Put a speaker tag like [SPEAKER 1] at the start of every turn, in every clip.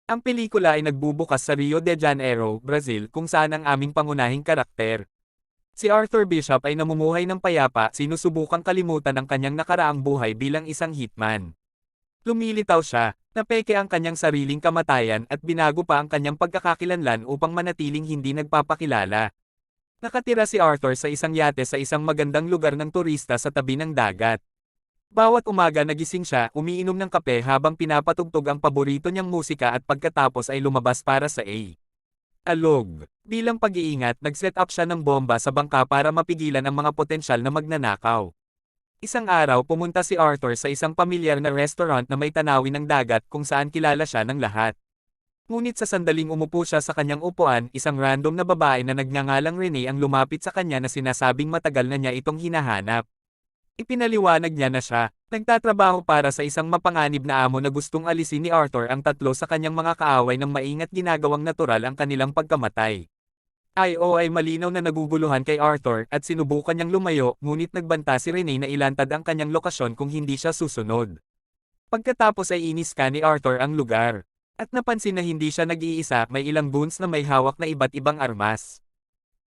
[SPEAKER 1] Ang pelikula ay nagbubukas sa Rio de Janeiro, Brazil kung saan ang aming pangunahing karakter. Si Arthur Bishop ay namumuhay ng payapa, sinusubukang kalimutan ang kanyang nakaraang buhay bilang isang hitman. Lumilitaw siya, napeke ang kanyang sariling kamatayan at binago pa ang kanyang pagkakakilanlan upang manatiling hindi nagpapakilala. Nakatira si Arthur sa isang yate sa isang magandang lugar ng turista sa tabi ng dagat. Bawat umaga nagising siya, umiinom ng kape habang pinapatugtog ang paborito niyang musika at pagkatapos ay lumabas para sa alog. Bilang pag-iingat, nag-set up siya ng bomba sa bangka para mapigilan ang mga potensyal na magnanakaw. Isang araw pumunta si Arthur sa isang pamilyar na restaurant na may tanawin ng dagat kung saan kilala siya ng lahat. Ngunit sa sandaling umupo siya sa kanyang upuan, isang random na babae na nagngangalang Renee ang lumapit sa kanya na sinasabing matagal na niya itong hinahanap. Ipinaliwanag niya na siya, nagtatrabaho para sa isang mapanganib na amo na gustong alisin ni Arthur ang tatlo sa kanyang mga kaaway ng maingat ginagawang natural ang kanilang pagkamatay. Ay malinaw na naguguluhan kay Arthur at sinubukan niyang lumayo ngunit nagbanta si Renee na ilantad ang kanyang lokasyon kung hindi siya susunod. Pagkatapos ay inis ka ni Arthur ang lugar. At napansin na hindi siya nag-iisa, may ilang goons na may hawak na iba't ibang armas.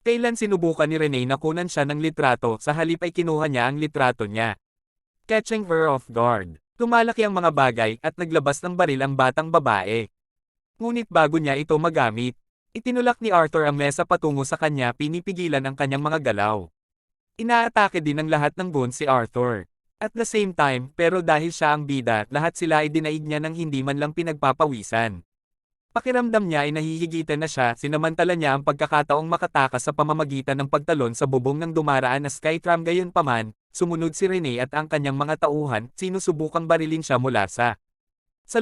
[SPEAKER 1] Kailan sinubukan ni Renee na kunan siya ng litrato, sa halip ay kinuha niya ang litrato niya. Catching her off guard. Tumalaki ang mga bagay at naglabas ng baril ang batang babae. Ngunit bago niya ito magamit, itinulak ni Arthur ang mesa patungo sa kanya, pinipigilan ang kanyang mga galaw. Inaatake din ng lahat ng goons si Arthur. At the same time, pero dahil siya ang bida, lahat sila ay dinaig niya ng hindi man lang pinagpapawisan. Pakiramdam niya ay nahihigitan na siya, sinamantala niya ang pagkakataong makatakas sa pamamagitan ng pagtalon sa bubong ng dumaraan na skytram. Gayunpaman, sumunod si Renee at ang kanyang mga tauhan, sinusubukang barilin siya mula sa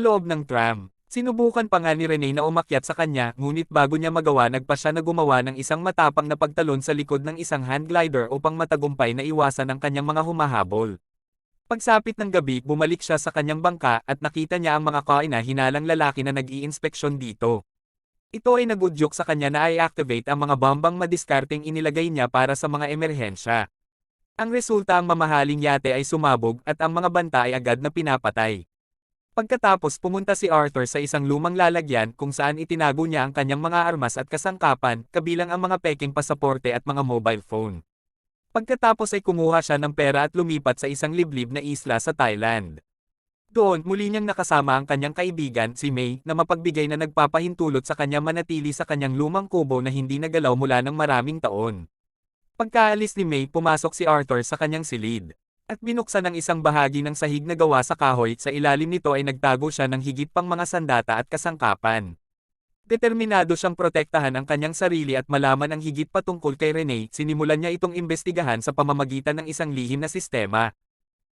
[SPEAKER 1] loob ng tram. Sinubukan pa nga ni Renee na umakyat sa kanya, ngunit bago niya magawa nagpa siya na gumawa ng isang matapang na pagtalon sa likod ng isang hand glider upang matagumpay na iwasan ang kanyang mga humahabol. Pagsapit ng gabi, bumalik siya sa kanyang bangka at nakita niya ang mga kaina-hinalang lalaki na nag-iinspeksyon dito. Ito ay nagudyok sa kanya na i-activate ang mga bombang madiskarteng inilagay niya para sa mga emerhensya. Ang resulta, ang mamahaling yate ay sumabog at ang mga banta ay agad na pinapatay. Pagkatapos pumunta si Arthur sa isang lumang lalagyan kung saan itinago niya ang kanyang mga armas at kasangkapan, kabilang ang mga peking pasaporte at mga mobile phone. Pagkatapos ay kumuha siya ng pera at lumipat sa isang liblib na isla sa Thailand. Doon, muli niyang nakasama ang kanyang kaibigan, si May, na mapagbigay na nagpapahintulot sa kanya manatili sa kanyang lumang kubo na hindi nagalaw mula ng maraming taon. Pagkaalis ni May, pumasok si Arthur sa kanyang silid. At binuksan ang isang bahagi ng sahig na gawa sa kahoy, sa ilalim nito ay nagtago siya ng higit pang mga sandata at kasangkapan. Determinado siyang protektahan ang kanyang sarili at malaman ang higit pa tungkol kay Renee, sinimulan niya itong imbestigahan sa pamamagitan ng isang lihim na sistema.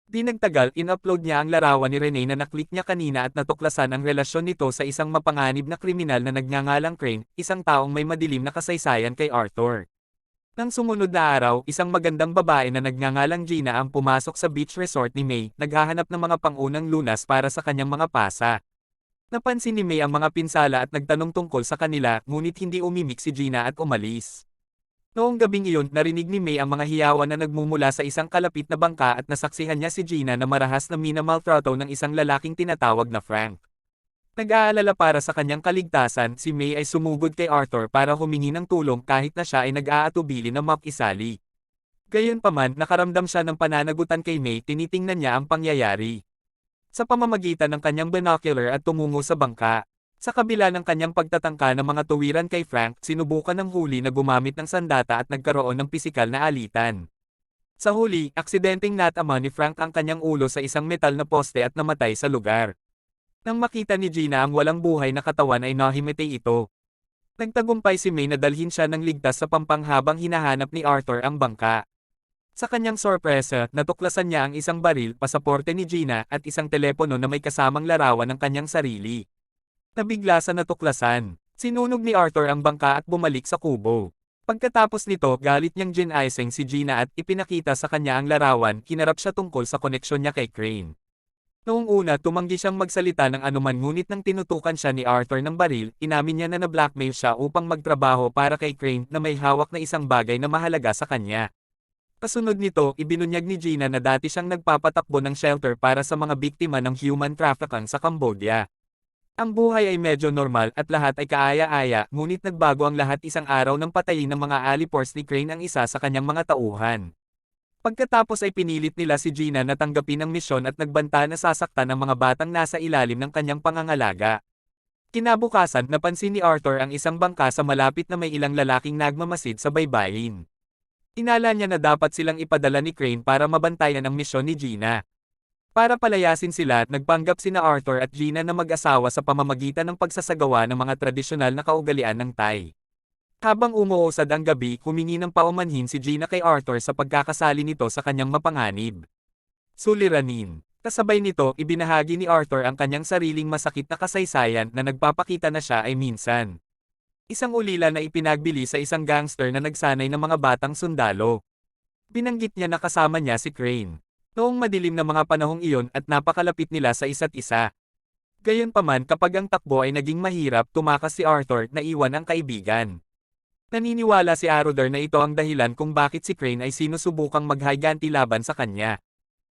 [SPEAKER 1] Di nagtagal, in-upload niya ang larawan ni Renee na naklik niya kanina at natuklasan ang relasyon nito sa isang mapanganib na kriminal na nagngangalang Crane, isang taong may madilim na kasaysayan kay Arthur. Nang sumunod na araw, isang magandang babae na nagngangalang Gina ang pumasok sa beach resort ni May, naghahanap ng mga pangunang lunas para sa kanyang mga pasa. Napansin ni May ang mga pinsala at nagtanong tungkol sa kanila, ngunit hindi umimik si Gina at umalis. Noong gabing iyon, narinig ni May ang mga hiyawan na nagmumula sa isang kalapit na bangka at nasaksihan niya si Gina na marahas na minamaltrato ng isang lalaking tinatawag na Frank. Nag-aalala para sa kanyang kaligtasan, si May ay sumugod kay Arthur para humingi ng tulong kahit na siya ay nag-aatubili na makisali. Gayunpaman, nakaramdam siya ng pananagutan kay May, tinitingnan niya ang pangyayari sa pamamagitan ng kanyang binocular at tumungo sa bangka. Sa kabila ng kanyang pagtatangka ng mga tuwiran kay Frank, sinubukan ng huli na gumamit ng sandata at nagkaroon ng pisikal na alitan. Sa huli, aksidenteng natama ni Frank ang kanyang ulo sa isang metal na poste at namatay sa lugar. Nang makita ni Gina ang walang buhay na katawan ay nahimatay ito. Nagtagumpay si May na dalhin siya ng ligtas sa pampang habang hinahanap ni Arthur ang bangka. Sa kanyang sorpresa, natuklasan niya ang isang baril, pasaporte ni Gina, at isang telepono na may kasamang larawan ng kanyang sarili. Nabigla sa natuklasan, sinunog ni Arthur ang bangka at bumalik sa kubo. Pagkatapos nito, galit niyang ginaising si Gina at ipinakita sa kanya ang larawan, kinarap siya tungkol sa koneksyon niya kay Crane. Noong una, tumanggi siyang magsalita ng anuman, ngunit nang tinutukan siya ni Arthur ng baril, inamin niya na na-blackmail siya upang magtrabaho para kay Crane na may hawak na isang bagay na mahalaga sa kanya. Kasunod nito, ibinunyag ni Gina na dati siyang nagpapatakbo ng shelter para sa mga biktima ng human trafficking sa Cambodia. Ang buhay ay medyo normal at lahat ay kaaya-aya, ngunit nagbago ang lahat isang araw nang patayin ng mga Alipors ni Crane ang isa sa kanyang mga tauhan. Pagkatapos ay pinilit nila si Gina na tanggapin ang misyon at nagbanta na sasaktan ang mga batang nasa ilalim ng kanyang pangangalaga. Kinabukasan, napansin ni Arthur ang isang bangka sa malapit na may ilang lalaking nagmamasid sa baybayin. Inala niya na dapat silang ipadala ni Crane para mabantayan ang misyon ni Gina. Para palayasin sila, nagpanggap sina Arthur at Gina na mag-asawa sa pamamagitan ng pagsasagawa ng mga tradisyonal na kaugalian ng Thai. Habang umuusad ang gabi, humingi ng paumanhin si Gina kay Arthur sa pagkakasali nito sa kanyang mapanganib. Suliranin. Kasabay nito, ibinahagi ni Arthur ang kanyang sariling masakit na kasaysayan na nagpapakita na siya ay minsan isang ulila na ipinagbili sa isang gangster na nagsanay ng mga batang sundalo. Binanggit niya na kasama niya si Crane noong madilim na mga panahong iyon at napakalapit nila sa isa't isa. Gayunpaman, kapag ang takbo ay naging mahirap, tumakas si Arthur na iwan ang kaibigan. Naniniwala si Arthur na ito ang dahilan kung bakit si Crane ay sinusubukang maghiganti laban sa kanya.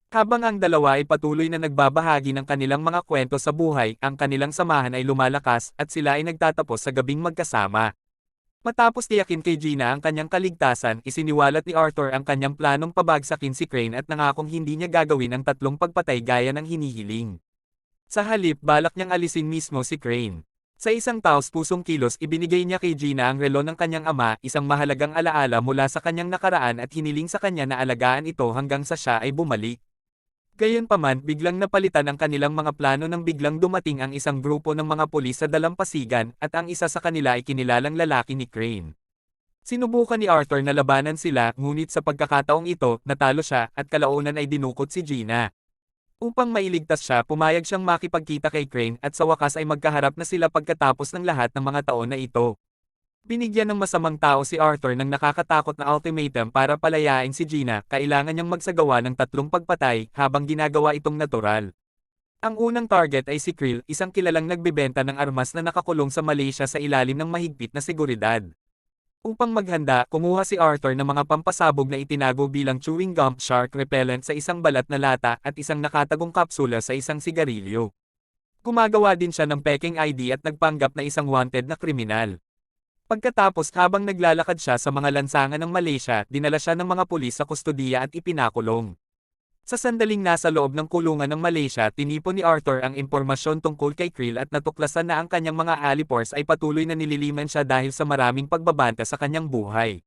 [SPEAKER 1] Habang ang dalawa ay patuloy na nagbabahagi ng kanilang mga kwento sa buhay, ang kanilang samahan ay lumalakas at sila ay nagtatapos sa gabing magkasama. Matapos tiyakin kay Gina ang kanyang kaligtasan, isiniwalat ni Arthur ang kanyang planong pabagsakin si Crane at nangakong hindi niya gagawin ang 3 pagpatay gaya ng hinihiling. Sa halip, balak niyang alisin mismo si Crane. Sa isang taos-pusong kilos, ibinigay niya kay Gina ang relo ng kanyang ama, isang mahalagang alaala mula sa kanyang nakaraan at hiniling sa kanya na alagaan ito hanggang sa siya ay bumalik. Gayunpaman, biglang napalitan ang kanilang mga plano nang biglang dumating ang isang grupo ng mga pulis sa dalampasigan at ang isa sa kanila ay kinilalang lalaki ni Crane. Sinubukan ni Arthur na labanan sila, ngunit sa pagkakataong ito, natalo siya at kalaunan ay dinukot si Gina. Upang mailigtas siya, pumayag siyang makipagkita kay Crane at sa wakas ay magkaharap na sila pagkatapos ng lahat ng mga taon na ito. Binigyan ng masamang tao si Arthur ng nakakatakot na ultimatum para palayain si Gina, kailangan niyang magsagawa ng 3 pagpatay habang ginagawa itong natural. Ang unang target ay si Krill, isang kilalang nagbebenta ng armas na nakakulong sa Malaysia sa ilalim ng mahigpit na seguridad. Upang maghanda, kumuha si Arthur ng mga pampasabog na itinago bilang chewing gum, shark repellent sa isang balat na lata at isang nakatagong kapsula sa isang sigarilyo. Gumagawa din siya ng peking ID at nagpanggap na isang wanted na kriminal. Pagkatapos, habang naglalakad siya sa mga lansangan ng Malaysia, dinala siya ng mga pulis sa kustodiya at ipinakulong. Sa sandaling nasa loob ng kulungan ng Malaysia, tinipon ni Arthur ang impormasyon tungkol kay Krill at natuklasan na ang kanyang mga Alipors ay patuloy na nililiman siya dahil sa maraming pagbabanta sa kanyang buhay.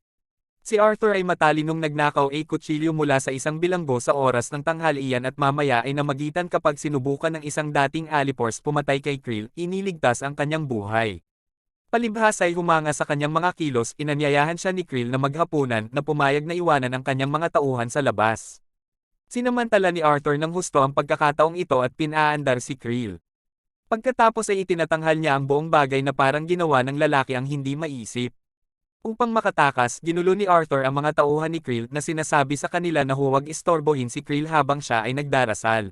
[SPEAKER 1] Si Arthur ay matalinong nagnakaw ay kutsilyo mula sa isang bilanggo sa oras ng tanghalian at mamaya ay namagitan kapag sinubukan ng isang dating Alipors pumatay kay Krill, iniligtas ang kanyang buhay. Palibhas ay humanga sa kanyang mga kilos, inanyayahan siya ni Krill na maghapunan na pumayag na iwanan ang kanyang mga tauhan sa labas. Sinamantala ni Arthur ng husto ang pagkakataong ito at pinaandar si Krill. Pagkatapos ay itinatanghal niya ang buong bagay na parang ginawa ng lalaki ang hindi maisip. Upang makatakas, ginulo ni Arthur ang mga tauhan ni Krill na sinasabi sa kanila na huwag istorbohin si Krill habang siya ay nagdarasal.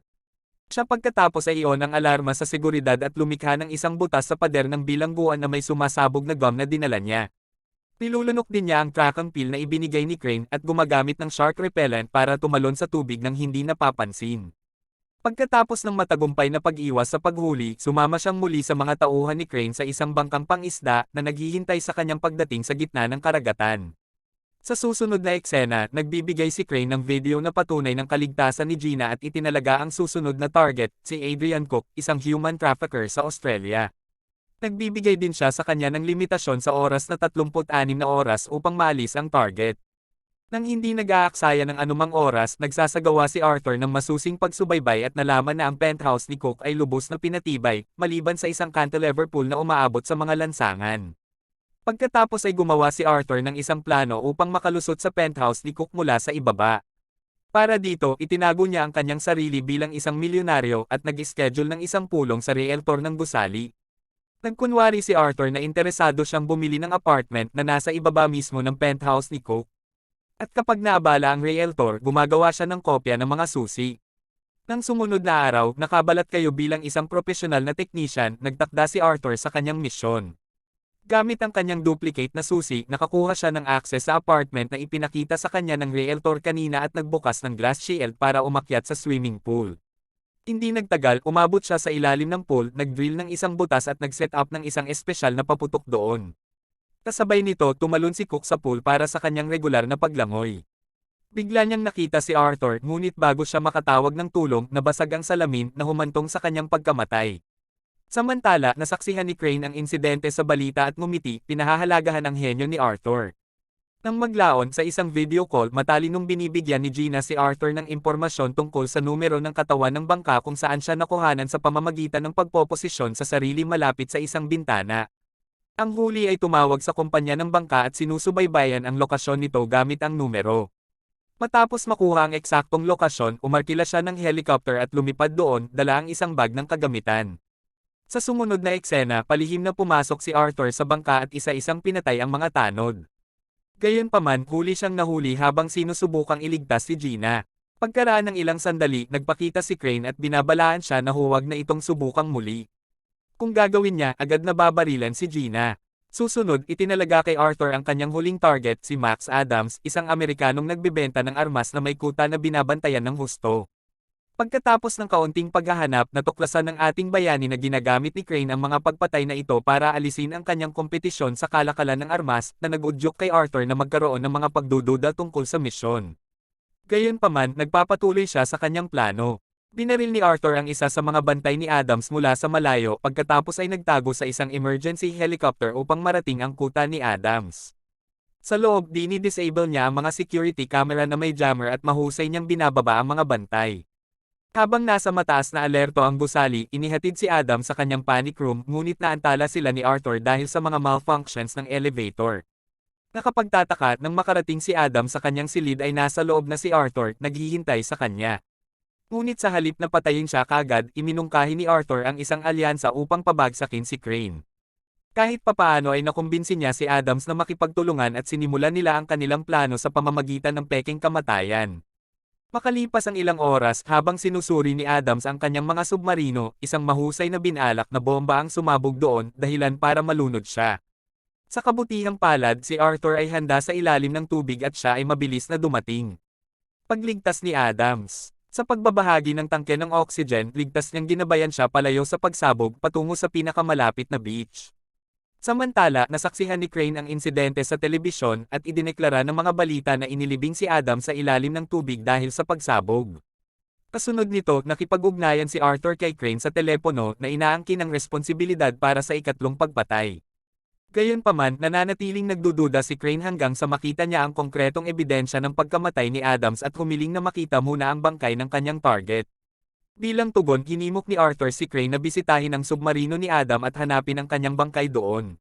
[SPEAKER 1] Siya pagkatapos ay iyon ang alarma sa seguridad at lumikha ng isang butas sa pader ng bilangguan na may sumasabog na gum na dinala niya. Nilulunok din niya ang crackang peel na ibinigay ni Crane at gumagamit ng shark repellent para tumalon sa tubig nang hindi napapansin. Pagkatapos ng matagumpay na pag-iwas sa paghuli, sumama siyang muli sa mga tauhan ni Crane sa isang bangkang pangisda na naghihintay sa kanyang pagdating sa gitna ng karagatan. Sa susunod na eksena, nagbibigay si Crane ng video na patunay ng kaligtasan ni Gina at itinalaga ang susunod na target, si Adrian Cook, isang human trafficker sa Australia. Nagbibigay din siya sa kanya ng limitasyon sa oras na 36 na oras upang maalis ang target. Nang hindi nag-aaksaya ng anumang oras, nagsasagawa si Arthur ng masusing pagsubaybay at nalaman na ang penthouse ni Cook ay lubos na pinatibay, maliban sa isang cantilever pool na umaabot sa mga lansangan. Pagkatapos ay gumawa si Arthur ng isang plano upang makalusot sa penthouse ni Cook mula sa ibaba. Para dito, itinago niya ang kanyang sarili bilang isang milyonaryo at nag-schedule ng isang pulong sa realtor ng gusali. Nagkunwari si Arthur na interesado siyang bumili ng apartment na nasa ibaba mismo ng penthouse ni Cook. At kapag naabala ang realtor, gumagawa siya ng kopya ng mga susi. Nang sumunod na araw, nakabalat kayo bilang isang profesional na technician, nagtakda si Arthur sa kanyang misyon. Gamit ang kanyang duplicate na susi, nakakuha siya ng access sa apartment na ipinakita sa kanya ng realtor kanina at nagbukas ng glass shield para umakyat sa swimming pool. Hindi nagtagal, umabot siya sa ilalim ng pool, nag-drill ng isang butas at nag-set up ng isang espesyal na paputok doon. Kasabay nito, tumalon si Cook sa pool para sa kanyang regular na paglangoy. Bigla niyang nakita si Arthur, ngunit bago siya makatawag ng tulong, nabasag ang salamin na humantong sa kanyang pagkamatay. Samantala, nasaksihan ni Crane ang insidente sa balita at ngumiti, pinahahalagahan ang henyo ni Arthur. Nang maglaon sa isang video call, matalinong binibigyan ni Gina si Arthur ng impormasyon tungkol sa numero ng katawan ng bangka kung saan siya nakuhanan sa pamamagitan ng pagpoposisyon sa sarili malapit sa isang bintana. Ang huli ay tumawag sa kumpanya ng bangka at sinusubaybayan ang lokasyon nito gamit ang numero. Matapos makuha ang eksaktong lokasyon, umarkila siya ng helicopter at lumipad doon, dala ang isang bag ng kagamitan. Sa sumunod na eksena, palihim na pumasok si Arthur sa bangka at isa-isang pinatay ang mga tanod. Gayunpaman, huli siyang nahuli habang sinusubukang iligtas si Gina. Pagkaraan ng ilang sandali, nagpakita si Crane at binabalaan siya na huwag na itong subukang muli. Kung gagawin niya, agad na babarilan si Gina. Susunod, itinalaga kay Arthur ang kanyang huling target, si Max Adams, isang Amerikanong nagbebenta ng armas na may kuta na binabantayan ng husto. Pagkatapos ng kaunting paghahanap, natuklasan ng ating bayani na ginagamit ni Crane ang mga pagpatay na ito para alisin ang kanyang kompetisyon sa kalakalan ng armas, na nag-udyok kay Arthur na magkaroon ng mga pagdududa tungkol sa misyon. Gayunpaman, nagpapatuloy siya sa kanyang plano. Binaril ni Arthur ang isa sa mga bantay ni Adams mula sa malayo, pagkatapos ay nagtago sa isang emergency helicopter upang marating ang kuta ni Adams. Sa loob, dinidisable niya ang mga security camera na may jammer at mahusay niyang binababa ang mga bantay. Habang nasa mataas na alerto ang gusali, inihatid si Adams sa kanyang panic room, ngunit naantala sila ni Arthur dahil sa mga malfunctions ng elevator. Nakapagtataka, nang makarating si Adams sa kanyang silid ay nasa loob na si Arthur, naghihintay sa kanya. Ngunit sa halip na patayin siya kaagad, iminungkahi ni Arthur ang isang alyansa upang pabagsakin si Crane. Kahit papaano ay nakumbinsi niya si Adams na makipagtulungan at sinimulan nila ang kanilang plano sa pamamagitan ng peking kamatayan. Makalipas ang ilang oras, habang sinusuri ni Adams ang kanyang mga submarino, isang mahusay na binalak na bomba ang sumabog doon, dahilan para malunod siya. Sa kabutihang palad, si Arthur ay handa sa ilalim ng tubig at siya ay mabilis na dumating. Pagligtas ni Adams. Sa pagbabahagi ng tangke ng oxygen, ligtas niyang ginabayan siya palayo sa pagsabog patungo sa pinakamalapit na beach. Samantala, nasaksihan ni Crane ang insidente sa telebisyon at idineklara ng mga balita na inilibing si Adams sa ilalim ng tubig dahil sa pagsabog. Kasunod nito, nakipag-ugnayan si Arthur kay Crane sa telepono na inaangkin ang responsibilidad para sa ikatlong pagpatay. Gayunpaman, nananatiling nagdududa si Crane hanggang sa makita niya ang konkretong ebidensya ng pagkamatay ni Adams at humiling na makita muna ang bangkay ng kanyang target. Bilang tugon, hinimok ni Arthur si Crane na bisitahin ang submarino ni Adam at hanapin ang kanyang bangkay doon.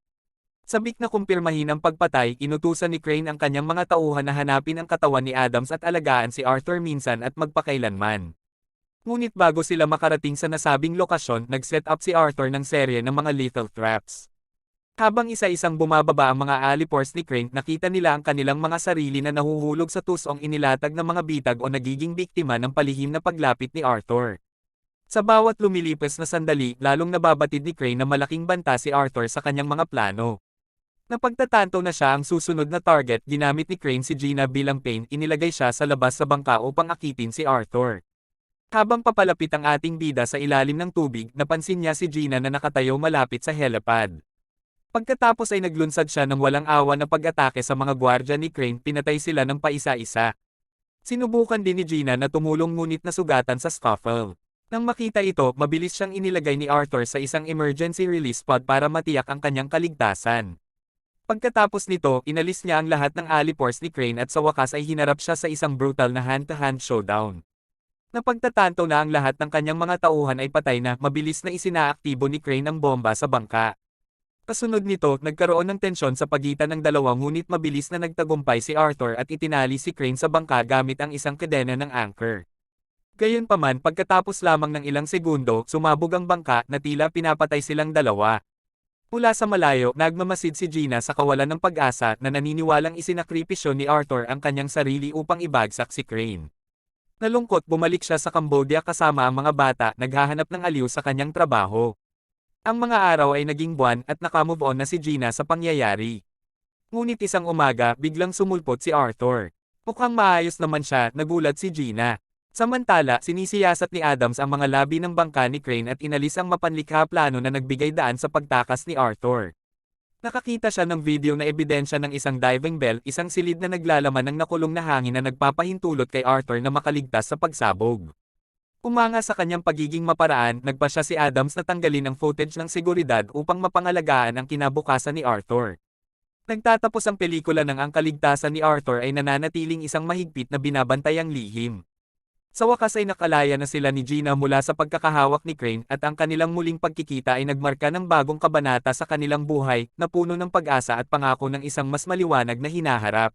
[SPEAKER 1] Sabik na kumpirmahin ang pagpatay, inutusan ni Crane ang kanyang mga tauhan na hanapin ang katawan ni Adams at alagaan si Arthur minsan at magpakailanman. Ngunit bago sila makarating sa nasabing lokasyon, nag-set up si Arthur ng serye ng mga lethal traps. Habang isa-isang bumababa ang mga alipores ni Crane, nakita nila ang kanilang mga sarili na nahuhulog sa tusong inilatag ng mga bitag o nagiging biktima ng palihim na paglapit ni Arthur. Sa bawat lumilipas na sandali, lalong nababatid ni Crane na malaking banta si Arthur sa kanyang mga plano. Napagtatanto na siya ang susunod na target, ginamit ni Crane si Gina bilang pain, inilagay siya sa labas sa bangka upang akitin si Arthur. Habang papalapit ang ating bida sa ilalim ng tubig, napansin niya si Gina na nakatayo malapit sa helipad. Pagkatapos ay naglunsad siya ng walang awa na pag-atake sa mga gwardya ni Crane, pinatay sila ng paisa-isa. Sinubukan din ni Gina na tumulong ngunit nasugatan sa scuffle. Nang makita ito, mabilis siyang inilagay ni Arthur sa isang emergency release pod para matiyak ang kanyang kaligtasan. Pagkatapos nito, inalis niya ang lahat ng alipores ni Crane at sa wakas ay hinarap siya sa isang brutal na hand-to-hand showdown. Napagtatanto na ang lahat ng kanyang mga tauhan ay patay na, mabilis na isinaaktibo ni Crane ang bomba sa bangka. Kasunod nito, nagkaroon ng tensyon sa pagitan ng dalawa ngunit mabilis na nagtagumpay si Arthur at itinali si Crane sa bangka gamit ang isang kadena ng anchor. Gayunpaman, pagkatapos lamang ng ilang segundo, sumabog ang bangka na tila pinapatay silang dalawa. Mula sa malayo, nagmamasid si Gina sa kawalan ng pag-asa na naniniwalang isinakripisyo ni Arthur ang kanyang sarili upang ibagsak si Crane. Nalungkot, bumalik siya sa Cambodia kasama ang mga bata, naghahanap ng aliw sa kanyang trabaho. Ang mga araw ay naging buwan at nakamove on na si Gina sa pangyayari. Ngunit isang umaga, biglang sumulpot si Arthur. Mukhang maayos naman siya, nagulat si Gina. Samantala, sinisiyasat ni Adams ang mga labi ng bangka ni Crane at inalis ang mapanlikha plano na nagbigay daan sa pagtakas ni Arthur. Nakakita siya ng video na ebidensya ng isang diving bell, isang silid na naglalaman ng nakulong na hangin na nagpapahintulot kay Arthur na makaligtas sa pagsabog. Umanga sa kanyang pagiging maparaan, nagpasya si Adams na tanggalin ang footage ng seguridad upang mapangalagaan ang kinabukasan ni Arthur. Nagtatapos ang pelikula nang ang kaligtasan ni Arthur ay nananatiling isang mahigpit na binabantayang lihim. Sa wakas ay nakalaya na sila ni Gina mula sa pagkakahawak ni Crane at ang kanilang muling pagkikita ay nagmarka ng bagong kabanata sa kanilang buhay na puno ng pag-asa at pangako ng isang mas maliwanag na hinaharap.